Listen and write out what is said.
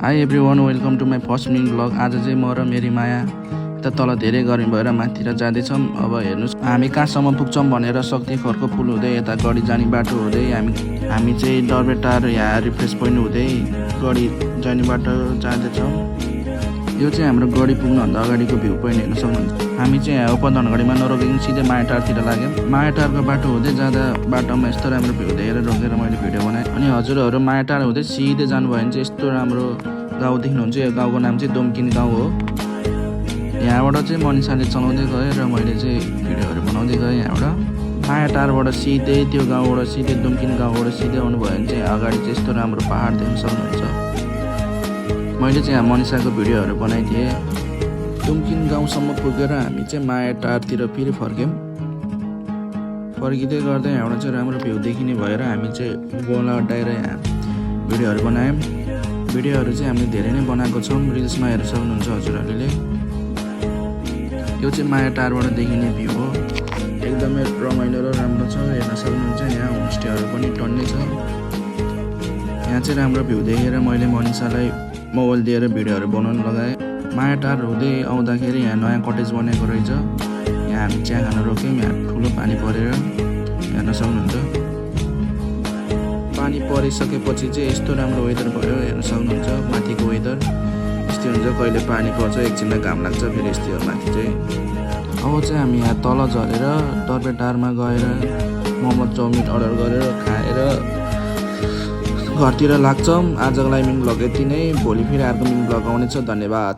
High everyone, welcome to my first mini blog. आज चाहिँ म र मेरी माया त तल धेरै गर्मी भएर माथितिर जाँदैछौँ। अब हेर्नुहोस् हामी कहाँसम्म पुग्छौँ भनेर शक्ति खरको पुल हुँदै यता गढी जाने बाटो हुँदै हामी चाहिँ डरबेटार यहाँ रिफ्रेस पोइन्ट हुँदै गढी जाने बाटो जाँदैछौँ। यो चाहिँ हाम्रो गढी पुग्नुभन्दा अगाडिको भ्यू पोइन्ट हेर्न सक्नुहुन्छ। हामी चाहिँ यहाँ उपधनगढीमा नरोकिकन सिधै मायाटारतिर लाग्यौँ। मायाटारको बाटो हुँदै जाँदा बाटोमा यस्तो राम्रो भ्यू देखेर रोकेर मैले भिडियो बनाएँ। अनि हजुरहरू मायाटार हुँदै सिधै जानुभयो भने चाहिँ यस्तो राम्रो गाउँ देख्नुहुन्छ। यो गाउँको नाम चाहिँ दुम्किन गाउँ हो। यहाँबाट चाहिँ मनिषाले चलाउँदै गयो र मैले चाहिँ भिडियोहरू बनाउँदै गएँ। यहाँबाट मायाटारबाट सिधै त्यो गाउँबाट सिधै दुम्किन गाउँबाट सिधै आउनुभयो भने चाहिँ अगाडि चाहिँ यस्तो राम्रो पहाड देख्न सक्नुहुन्छ। मैले चाहिँ यहाँ मनिषाको भिडियोहरू बनाइदिएँ। दुम्किन गाउँसम्म पुगेर हामी चाहिँ मायाटारतिर फेरि फर्क्यौँ। फर्किँदै गर्दा यहाँबाट चाहिँ राम्रो भ्यू देखिने भएर हामी चाहिँ गोला अड्डाएर यहाँ भिडियोहरू बनायौँ। भिडियोहरू चाहिँ हामीले धेरै नै बनाएको छौँ, रिल्समा हेर्न सक्नुहुन्छ हजुरहरूले। यो चाहिँ मायाटारबाट देखिने भ्यू हो। एकदमै रमाइलो र राम्रो छ, हेर्न सक्नुहुन्छ। यहाँ होमस्टेहरू पनि टन्नै छ। यहाँ चाहिँ राम्रो भ्यू देखेर मैले मनिषालाई मोबाइल दिएर भिडियोहरू बनाउन लगाएँ। मायाटार हुँदै आउँदाखेरि यहाँ नयाँ कटेज बनेको रहेछ। यहाँ हामी चिया खान रोक्यौँ। यहाँ ठुलो पानी परेर हेर्न सक्नुहुन्छ। पानी परिसकेपछि चाहिँ यस्तो राम्रो वेदर भयो, हेर्न सक्नुहुन्छ। माथिको वेदर यस्तै हुन्छ, कहिले पानी पर्छ एकछिनमा घाम लाग्छ, फेरि यस्तै हो माथि चाहिँ। अब चाहिँ हामी यहाँ तल झरेर डरबेटारमा गएर मोमो चाउमिन अर्डर गरेर खाएर घरतिर लाग्छौँ। आजको लागि मिनी ब्लग यति नै। भोलि फेरि अर्को मिनी ब्लग आउनेछ। धन्यवाद।